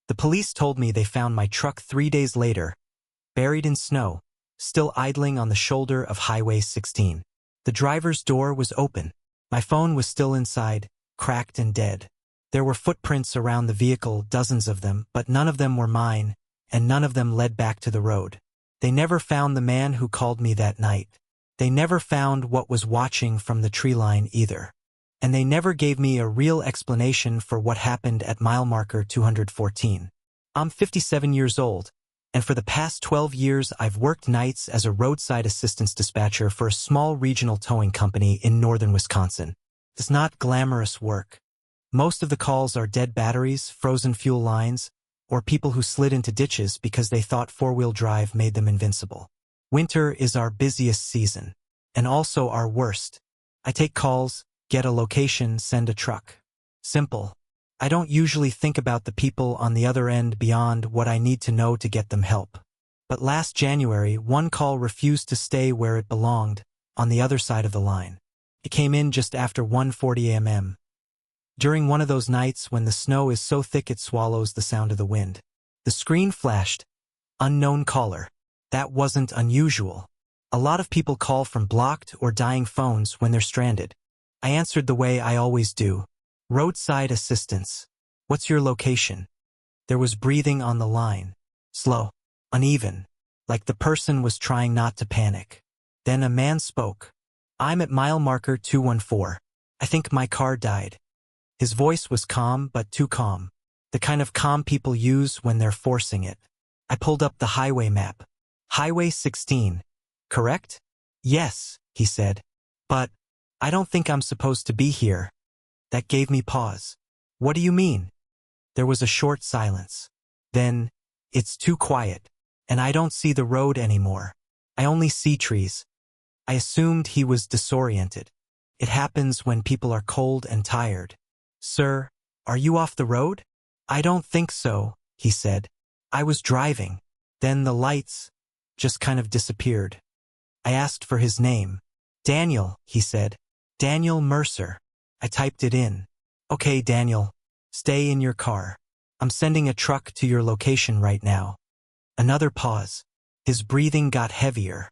The police told me they found my truck 3 days later, buried in snow, still idling on the shoulder of Highway 16. The driver's door was open. My phone was still inside, cracked and dead. There were footprints around the vehicle, dozens of them, but none of them were mine, and none of them led back to the road. They never found the man who called me that night. They never found what was watching from the tree line either. And they never gave me a real explanation for what happened at mile marker 214. I'm 57 years old, and for the past 12 years I've worked nights as a roadside assistance dispatcher for a small regional towing company in northern Wisconsin. It's not glamorous work. Most of the calls are dead batteries, frozen fuel lines, or people who slid into ditches because they thought four-wheel drive made them invincible. Winter is our busiest season, and also our worst. I take calls, get a location, send a truck. Simple. I don't usually think about the people on the other end beyond what I need to know to get them help. But last January, one call refused to stay where it belonged, on the other side of the line. It came in just after 1:40 a.m. During one of those nights when the snow is so thick it swallows the sound of the wind. The screen flashed, "Unknown caller." That wasn't unusual. A lot of people call from blocked or dying phones when they're stranded. I answered the way I always do. "Roadside assistance. What's your location?" There was breathing on the line. Slow, uneven, like the person was trying not to panic. Then a man spoke. "I'm at mile marker 214. I think my car died." His voice was calm, but too calm. The kind of calm people use when they're forcing it. I pulled up the highway map. "Highway 16, correct?" "Yes," he said. "But I don't think I'm supposed to be here." That gave me pause. "What do you mean?" There was a short silence. Then, "It's too quiet, and I don't see the road anymore. I only see trees." I assumed he was disoriented. It happens when people are cold and tired. "Sir, are you off the road?" "I don't think so," he said. "I was driving." Then the lights just kind of disappeared. I asked for his name. "Daniel," he said. "Daniel Mercer." I typed it in. "Okay, Daniel. Stay in your car. I'm sending a truck to your location right now." Another pause. His breathing got heavier.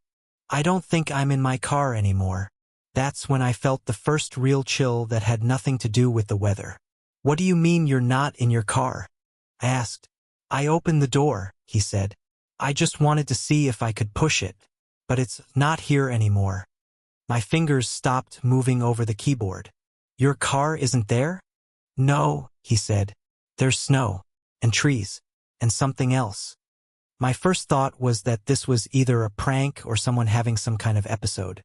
"I don't think I'm in my car anymore." That's when I felt the first real chill that had nothing to do with the weather. "What do you mean you're not in your car?" I asked. "I opened the door," he said. "I just wanted to see if I could push it. But it's not here anymore." My fingers stopped moving over the keyboard. "Your car isn't there?" "No," he said. "There's snow, and trees, and something else." My first thought was that this was either a prank or someone having some kind of episode.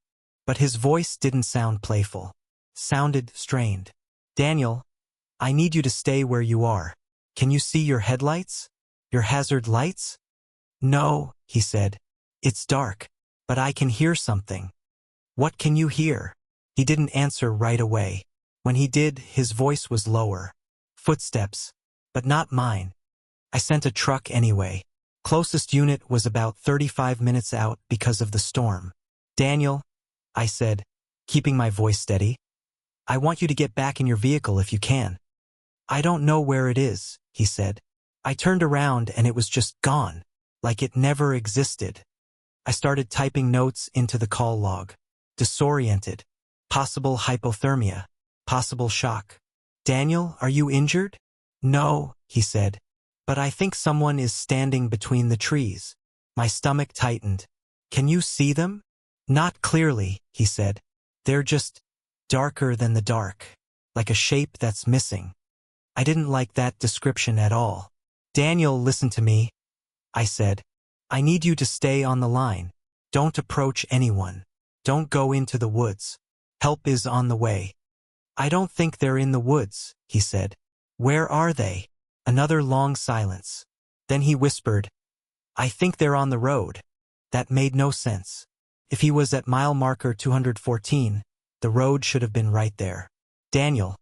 But his voice didn't sound playful. Sounded strained. "Daniel, I need you to stay where you are. Can you see your headlights? Your hazard lights?" "No," he said. "It's dark, but I can hear something." "What can you hear?" He didn't answer right away. When he did, his voice was lower. "Footsteps, but not mine." I sent a truck anyway. Closest unit was about 35 minutes out because of the storm. "Daniel," I said, keeping my voice steady, "I want you to get back in your vehicle if you can." "I don't know where it is," he said. I turned around and it was just gone, like it never existed. I started typing notes into the call log. Disoriented. Possible hypothermia. Possible shock. "Daniel, are you injured?" "No," he said. "But I think someone is standing between the trees." My stomach tightened. "Can you see them?" "Not clearly," he said. "They're just darker than the dark, like a shape that's missing." I didn't like that description at all. "Daniel, listen to me," I said. "I need you to stay on the line. Don't approach anyone. Don't go into the woods. Help is on the way." "I don't think they're in the woods," he said. "Where are they?" Another long silence. Then he whispered, "I think they're on the road." That made no sense. If he was at mile marker 214, the road should have been right there. "Daniel,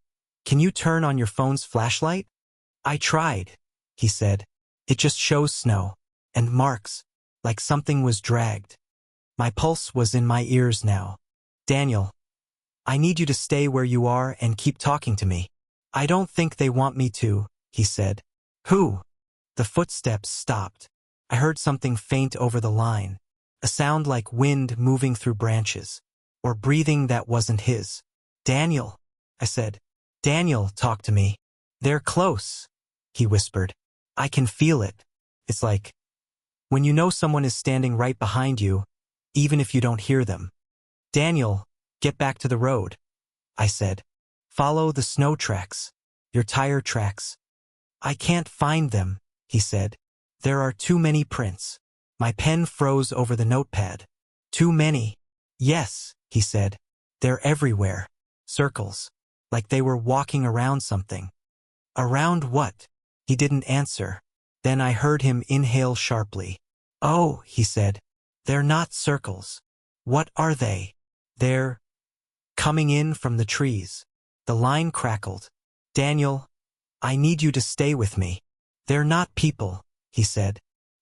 can you turn on your phone's flashlight?" "I tried," he said. "It just shows snow, and marks, like something was dragged." My pulse was in my ears now. "Daniel, I need you to stay where you are and keep talking to me." "I don't think they want me to," he said. "Who?" The footsteps stopped. I heard something faint over the line, a sound like wind moving through branches, or breathing that wasn't his. "Daniel," I said. "Daniel, talk to me." "They're close," he whispered. "I can feel it. It's like when you know someone is standing right behind you, even if you don't hear them." "Daniel, get back to the road," I said. "Follow the snow tracks, your tire tracks." "I can't find them," he said. "There are too many prints." My pen froze over the notepad. "Too many?" "Yes," he said. "They're everywhere. Circles. Like they were walking around something." "Around what?" He didn't answer. Then I heard him inhale sharply. "Oh," he said. "They're not circles." "What are they?" "They're coming in from the trees." The line crackled. "Daniel, I need you to stay with me." "They're not people," he said.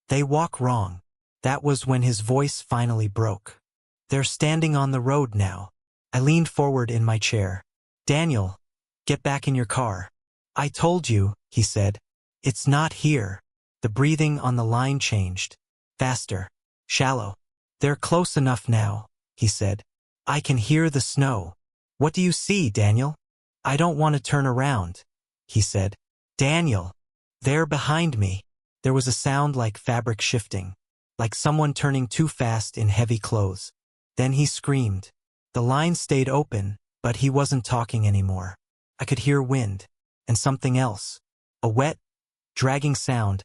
"They walk wrong." That was when his voice finally broke. "They're standing on the road now." I leaned forward in my chair. "Daniel, get back in your car." "I told you," he said. "It's not here." The breathing on the line changed. Faster. Shallow. "They're close enough now," he said. "I can hear the snow." "What do you see, Daniel?" "I don't want to turn around," he said. "Daniel." "They're behind me." There was a sound like fabric shifting, like someone turning too fast in heavy clothes. Then he screamed. The line stayed open, but he wasn't talking anymore. I could hear wind, and something else. A wet, dragging sound,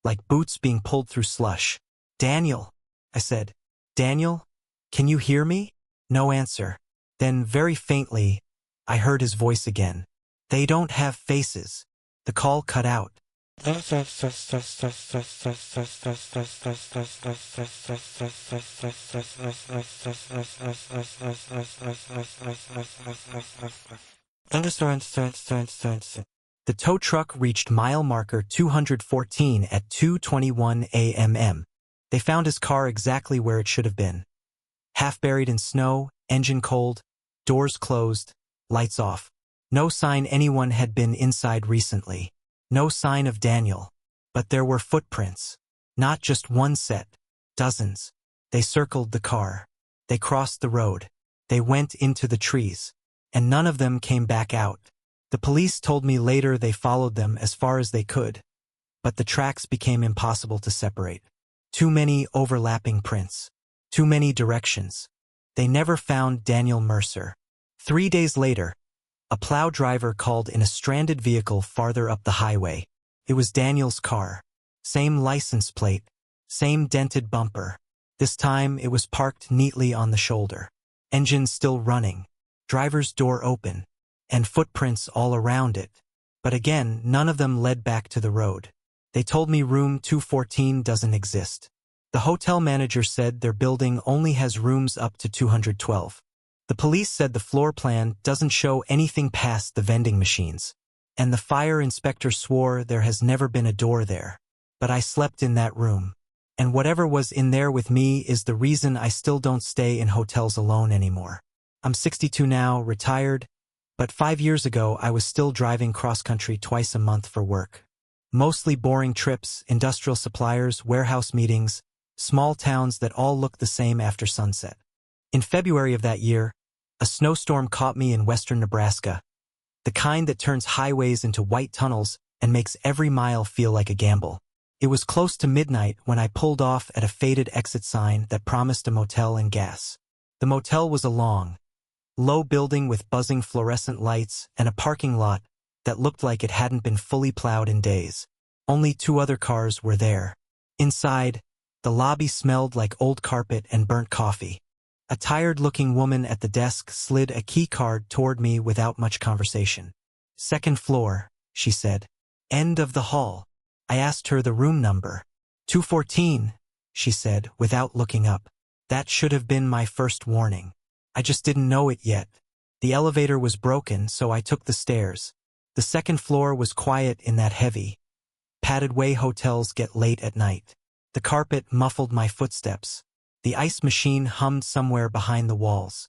like boots being pulled through slush. "Daniel," I said. "Daniel, can you hear me?" No answer. Then, very faintly, I heard his voice again. "They don't have faces." The call cut out. The tow truck reached mile marker 214 at 2:21 a.m. They found his car exactly where it should have been. Half buried in snow, engine cold, doors closed, lights off. No sign anyone had been inside recently. No sign of Daniel. But there were footprints. Not just one set. Dozens. They circled the car. They crossed the road. They went into the trees. And none of them came back out. The police told me later they followed them as far as they could. But the tracks became impossible to separate. Too many overlapping prints. Too many directions. They never found Daniel Mercer. 3 days later, a plow driver called in a stranded vehicle farther up the highway. It was Daniel's car. Same license plate. Same dented bumper. This time it was parked neatly on the shoulder. Engine still running. Driver's door open. And footprints all around it. But again, none of them led back to the road. They told me room 214 doesn't exist. The hotel manager said their building only has rooms up to 212. The police said the floor plan doesn't show anything past the vending machines. And the fire inspector swore there has never been a door there. But I slept in that room. And whatever was in there with me is the reason I still don't stay in hotels alone anymore. I'm 62 now, retired, but 5 years ago I was still driving cross-country twice a month for work. Mostly boring trips, industrial suppliers, warehouse meetings, small towns that all look the same after sunset. In February of that year, a snowstorm caught me in western Nebraska, the kind that turns highways into white tunnels and makes every mile feel like a gamble. It was close to midnight when I pulled off at a faded exit sign that promised a motel and gas. The motel was a long, low building with buzzing fluorescent lights and a parking lot that looked like it hadn't been fully plowed in days. Only 2 other cars were there. Inside, the lobby smelled like old carpet and burnt coffee. A tired-looking woman at the desk slid a key card toward me without much conversation. "Second floor," she said. "End of the hall." I asked her the room number. 214, she said, without looking up. That should have been my first warning. I just didn't know it yet. The elevator was broken, so I took the stairs. The second floor was quiet in that heavy, padded way hotels get late at night. The carpet muffled my footsteps. The ice machine hummed somewhere behind the walls.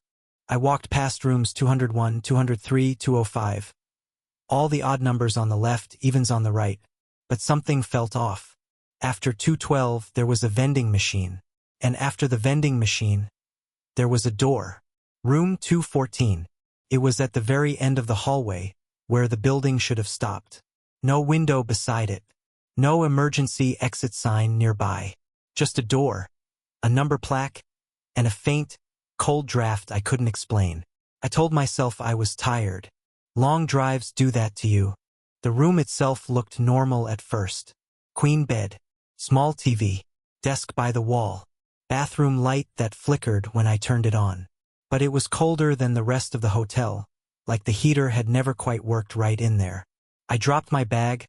I walked past rooms 201, 203, 205. All the odd numbers on the left, evens on the right. but something felt off. After 212, there was a vending machine. And after the vending machine, there was a door. Room 214. It was at the very end of the hallway, where the building should have stopped. No window beside it. No emergency exit sign nearby. Just a door, a number plaque, and a faint, cold draft I couldn't explain. I told myself I was tired. Long drives do that to you. The room itself looked normal at first. Queen bed, small TV, desk by the wall, bathroom light that flickered when I turned it on. But it was colder than the rest of the hotel, like the heater had never quite worked right in there. I dropped my bag,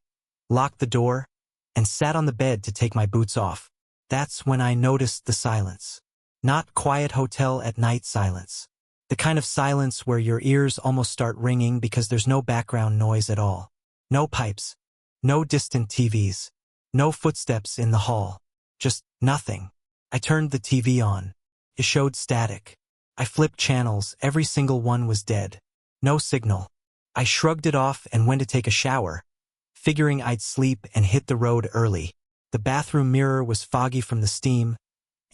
locked the door, and sat on the bed to take my boots off. That's when I noticed the silence. Not quiet hotel at night silence. The kind of silence where your ears almost start ringing because there's no background noise at all. No pipes. No distant TVs. No footsteps in the hall. Just nothing. I turned the TV on. It showed static. I flipped channels, every single one was dead. No signal. I shrugged it off and went to take a shower, figuring I'd sleep and hit the road early. The bathroom mirror was foggy from the steam,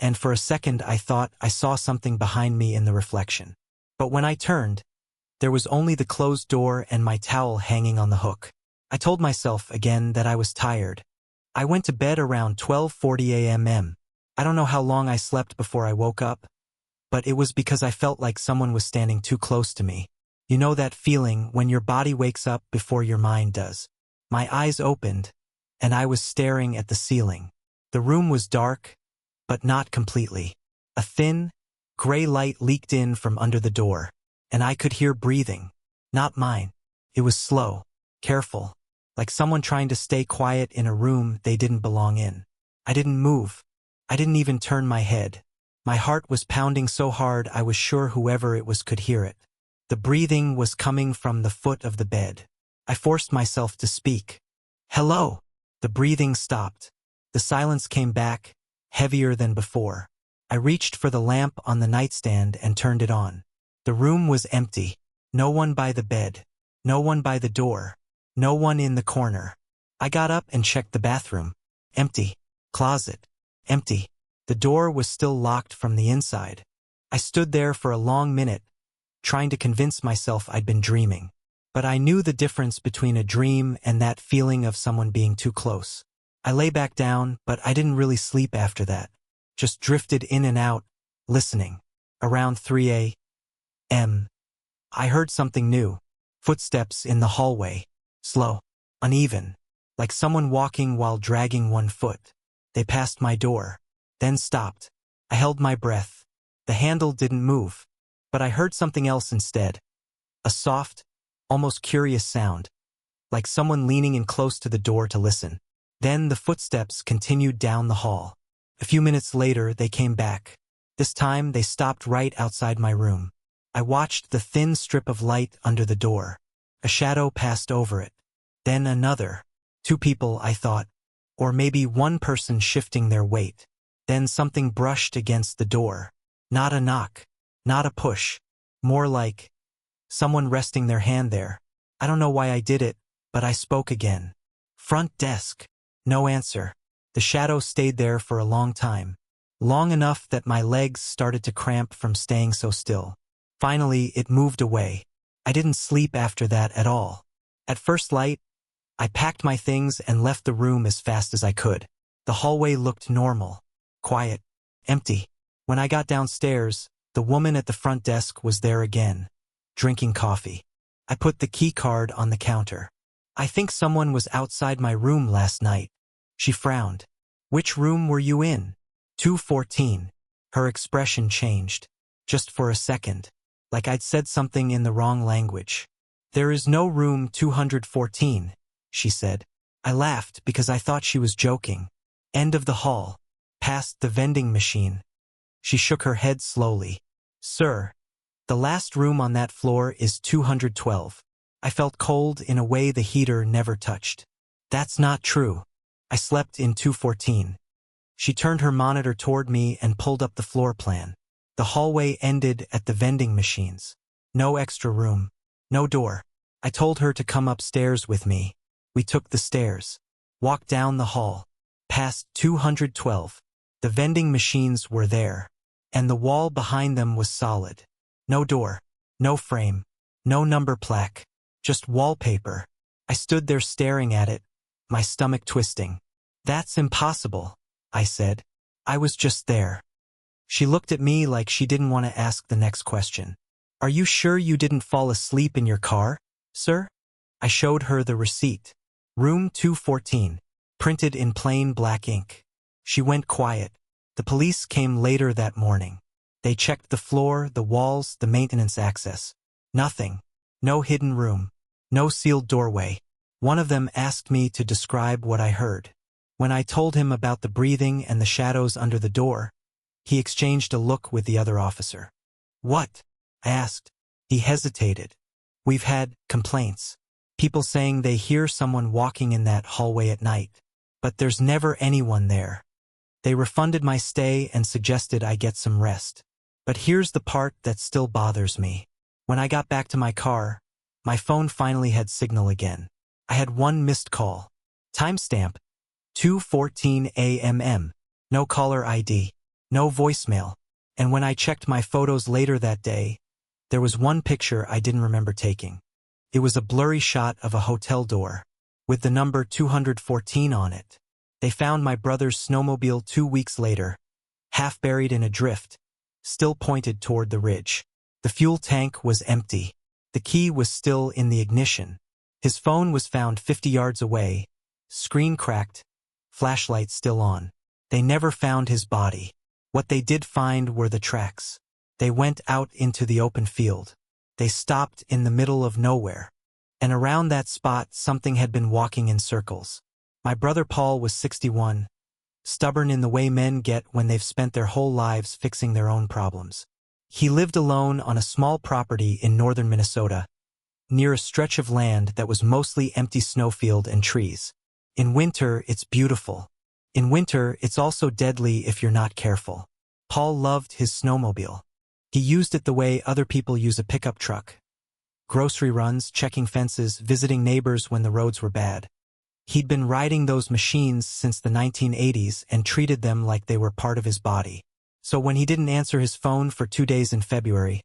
and for a second I thought I saw something behind me in the reflection. But when I turned, there was only the closed door and my towel hanging on the hook. I told myself again that I was tired. I went to bed around 12:40 a.m. I don't know how long I slept before I woke up, but it was because I felt like someone was standing too close to me. You know that feeling when your body wakes up before your mind does. My eyes opened, and I was staring at the ceiling. The room was dark, but not completely. A thin, gray light leaked in from under the door, and I could hear breathing. Not mine. It was slow, careful, like someone trying to stay quiet in a room they didn't belong in. I didn't move. I didn't even turn my head. My heart was pounding so hard I was sure whoever it was could hear it. The breathing was coming from the foot of the bed. I forced myself to speak. "Hello." The breathing stopped. The silence came back, heavier than before. I reached for the lamp on the nightstand and turned it on. The room was empty. No one by the bed. No one by the door. No one in the corner. I got up and checked the bathroom. Empty. Closet. Empty. The door was still locked from the inside. I stood there for a long minute, trying to convince myself I'd been dreaming. But I knew the difference between a dream and that feeling of someone being too close. I lay back down, but I didn't really sleep after that. Just drifted in and out, listening. Around 3 a.m., I heard something new. Footsteps in the hallway. Slow. Uneven. Like someone walking while dragging one foot. They passed my door. Then stopped. I held my breath. The handle didn't move. But I heard something else instead. A soft, almost curious sound. Like someone leaning in close to the door to listen. Then the footsteps continued down the hall. A few minutes later, they came back. This time, they stopped right outside my room. I watched the thin strip of light under the door. A shadow passed over it. Then another. 2 people, I thought. Or maybe one person shifting their weight. Then something brushed against the door. Not a knock. Not a push. More like someone resting their hand there. I don't know why I did it, but I spoke again. "Front desk." No answer. The shadow stayed there for a long time. Long enough that my legs started to cramp from staying so still. Finally, it moved away. I didn't sleep after that at all. At first light, I packed my things and left the room as fast as I could. The hallway looked normal. Quiet. Empty. When I got downstairs, the woman at the front desk was there again, drinking coffee. I put the key card on the counter. "I think someone was outside my room last night." She frowned. "Which room were you in?" 214. Her expression changed. Just for a second. Like I'd said something in the wrong language. "There is no room 214, she said. I laughed because I thought she was joking. "End of the hall. Past the vending machine." She shook her head slowly. "Sir, the last room on that floor is 212. I felt cold in a way the heater never touched. "That's not true. I slept in 214. She turned her monitor toward me and pulled up the floor plan. The hallway ended at the vending machines. No extra room. No door. I told her to come upstairs with me. We took the stairs. Walked down the hall. Past 212. The vending machines were there. And the wall behind them was solid. No door. No frame. No number plaque. Just wallpaper. I stood there staring at it, my stomach twisting. "That's impossible," I said. "I was just there." She looked at me like she didn't want to ask the next question. "Are you sure you didn't fall asleep in your car, sir?" I showed her the receipt. Room 214, printed in plain black ink. She went quiet. The police came later that morning. They checked the floor, the walls, the maintenance access. Nothing. No hidden room. No sealed doorway. One of them asked me to describe what I heard. When I told him about the breathing and the shadows under the door, he exchanged a look with the other officer. "What?" I asked. He hesitated. "We've had complaints. People saying they hear someone walking in that hallway at night. But there's never anyone there. They refunded my stay and suggested I get some rest. But here's the part that still bothers me. When I got back to my car, my phone finally had signal again. I had one missed call. Timestamp, 2:14 a.m. No caller ID. No voicemail. And when I checked my photos later that day, there was one picture I didn't remember taking. It was a blurry shot of a hotel door, with the number 214 on it. They found my brother's snowmobile 2 weeks later, half buried in a drift, still pointed toward the ridge. The fuel tank was empty. The key was still in the ignition. His phone was found 50 yards away, screen cracked, flashlight still on. They never found his body. What they did find were the tracks. They went out into the open field. They stopped in the middle of nowhere. And around that spot something had been walking in circles. My brother Paul was 61, stubborn in the way men get when they've spent their whole lives fixing their own problems. He lived alone on a small property in northern Minnesota, near a stretch of land that was mostly empty snowfield and trees. In winter, it's beautiful. In winter, it's also deadly if you're not careful. Paul loved his snowmobile. He used it the way other people use a pickup truck. Grocery runs, checking fences, visiting neighbors when the roads were bad. He'd been riding those machines since the 1980s and treated them like they were part of his body. So when he didn't answer his phone for 2 days in February,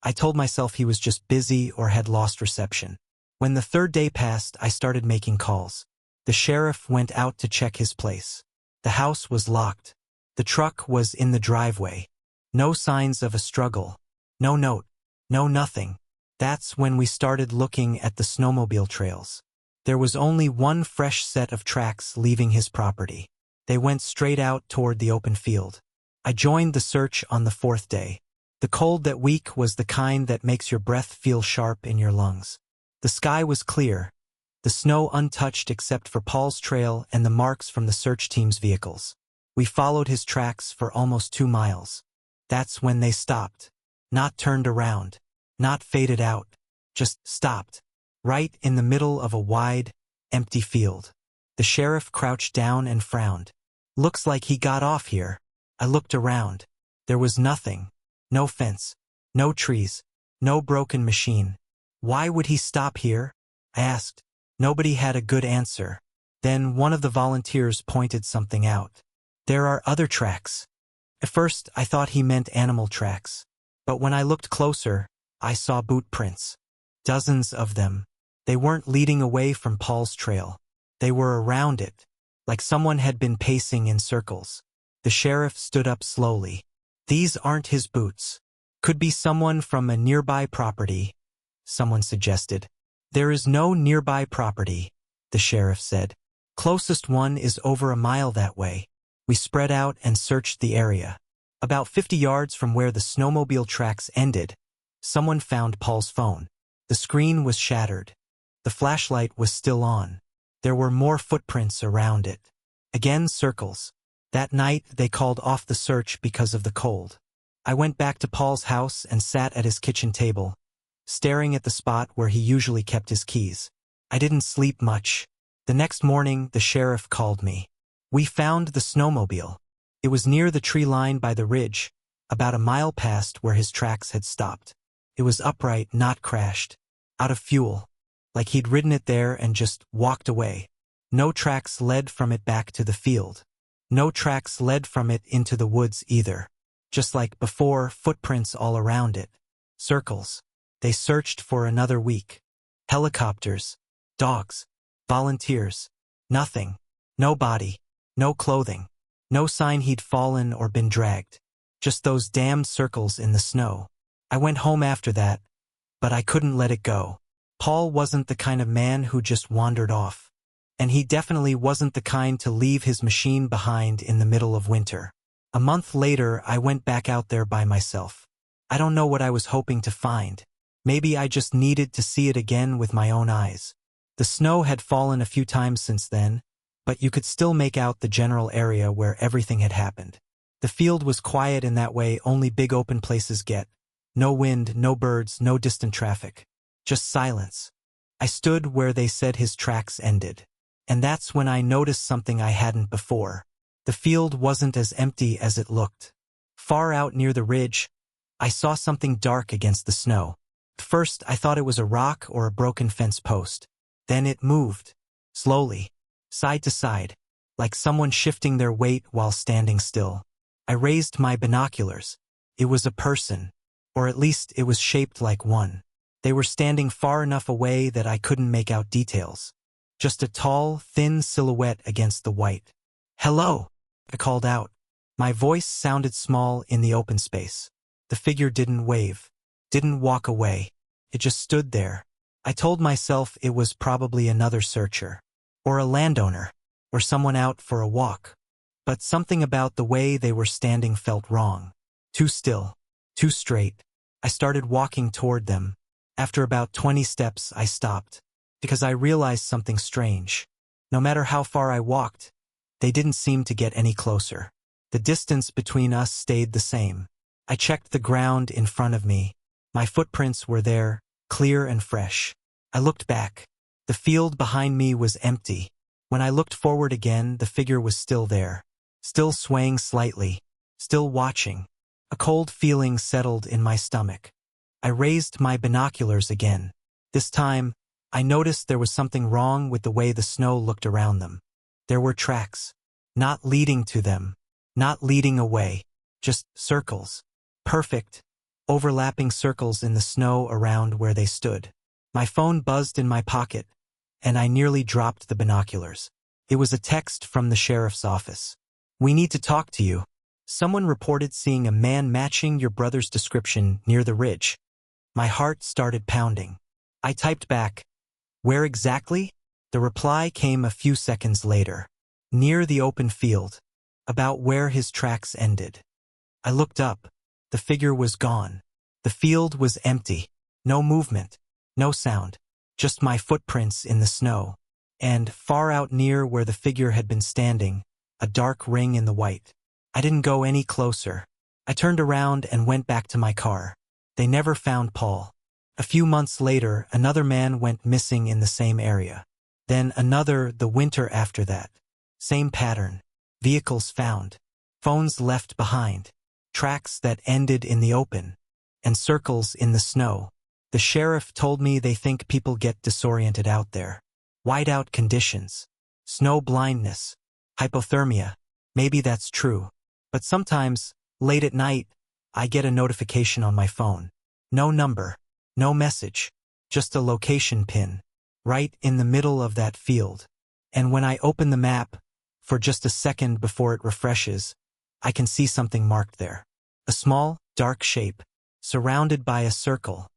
I told myself he was just busy or had lost reception. When the 3rd day passed, I started making calls. The sheriff went out to check his place. The house was locked. The truck was in the driveway. No signs of a struggle. No note. No nothing. That's when we started looking at the snowmobile trails. There was only one fresh set of tracks leaving his property. They went straight out toward the open field. I joined the search on the 4th day. The cold that week was the kind that makes your breath feel sharp in your lungs. The sky was clear, the snow untouched except for Paul's trail and the marks from the search team's vehicles. We followed his tracks for almost 2 miles. That's when they stopped. Not turned around. Not faded out. Just stopped. Right in the middle of a wide, empty field. The sheriff crouched down and frowned. "Looks like he got off here." I looked around. There was nothing. No fence. No trees. No broken machine. "Why would he stop here?" I asked. Nobody had a good answer. Then one of the volunteers pointed something out. "There are other tracks." At first, I thought he meant animal tracks. But when I looked closer, I saw boot prints. Dozens of them. They weren't leading away from Paul's trail. They were around it, like someone had been pacing in circles. The sheriff stood up slowly. "These aren't his boots. Could be someone from a nearby property," someone suggested. "There is no nearby property," the sheriff said. "Closest one is over a mile that way." We spread out and searched the area. About 50 yards from where the snowmobile tracks ended, someone found Paul's phone. The screen was shattered. The flashlight was still on. There were more footprints around it. Again circles. That night they called off the search because of the cold. I went back to Paul's house and sat at his kitchen table, staring at the spot where he usually kept his keys. I didn't sleep much. The next morning the sheriff called me. We found the snowmobile. It was near the tree line by the ridge, about a mile past where his tracks had stopped. It was upright, not crashed. Out of fuel. Like he'd ridden it there and just walked away. No tracks led from it back to the field. No tracks led from it into the woods either. Just like before, footprints all around it. Circles. They searched for another week. Helicopters. Dogs. Volunteers. Nothing. No body. No clothing. No sign he'd fallen or been dragged. Just those damned circles in the snow. I went home after that, but I couldn't let it go. Paul wasn't the kind of man who just wandered off. And he definitely wasn't the kind to leave his machine behind in the middle of winter. A month later, I went back out there by myself. I don't know what I was hoping to find. Maybe I just needed to see it again with my own eyes. The snow had fallen a few times since then, but you could still make out the general area where everything had happened. The field was quiet in that way only big open places get. No wind, no birds, no distant traffic. Just silence. I stood where they said his tracks ended. And that's when I noticed something I hadn't before. The field wasn't as empty as it looked. Far out near the ridge, I saw something dark against the snow. First, I thought it was a rock or a broken fence post. Then it moved. Slowly. Side to side. Like someone shifting their weight while standing still. I raised my binoculars. It was a person. Or at least it was shaped like one. They were standing far enough away that I couldn't make out details. Just a tall, thin silhouette against the white. "Hello," I called out. My voice sounded small in the open space. The figure didn't wave, didn't walk away. It just stood there. I told myself it was probably another searcher, or a landowner, or someone out for a walk. But something about the way they were standing felt wrong. Too still, too straight. I started walking toward them. After about 20 steps, I stopped. Because I realized something strange. No matter how far I walked, they didn't seem to get any closer. The distance between us stayed the same. I checked the ground in front of me. My footprints were there, clear and fresh. I looked back. The field behind me was empty. When I looked forward again, the figure was still there. Still swaying slightly. Still watching. A cold feeling settled in my stomach. I raised my binoculars again. This time, I noticed there was something wrong with the way the snow looked around them. There were tracks. Not leading to them. Not leading away. Just circles. Perfect, overlapping circles in the snow around where they stood. My phone buzzed in my pocket, and I nearly dropped the binoculars. It was a text from the sheriff's office. "We need to talk to you. Someone reported seeing a man matching your brother's description near the ridge." My heart started pounding. I typed back, "Where exactly?" The reply came a few seconds later. "Near the open field. About where his tracks ended." I looked up. The figure was gone. The field was empty. No movement. No sound. Just my footprints in the snow. And, far out near where the figure had been standing, a dark ring in the white. I didn't go any closer. I turned around and went back to my car. They never found Paul. A few months later, another man went missing in the same area. Then another the winter after that. Same pattern. Vehicles found. Phones left behind. Tracks that ended in the open. And circles in the snow. The sheriff told me they think people get disoriented out there. Whiteout conditions. Snow blindness. Hypothermia. Maybe that's true. But sometimes, late at night, I get a notification on my phone. No number. No message. Just a location pin. Right in the middle of that field. And when I open the map, for just a second before it refreshes, I can see something marked there. A small, dark shape, surrounded by a circle.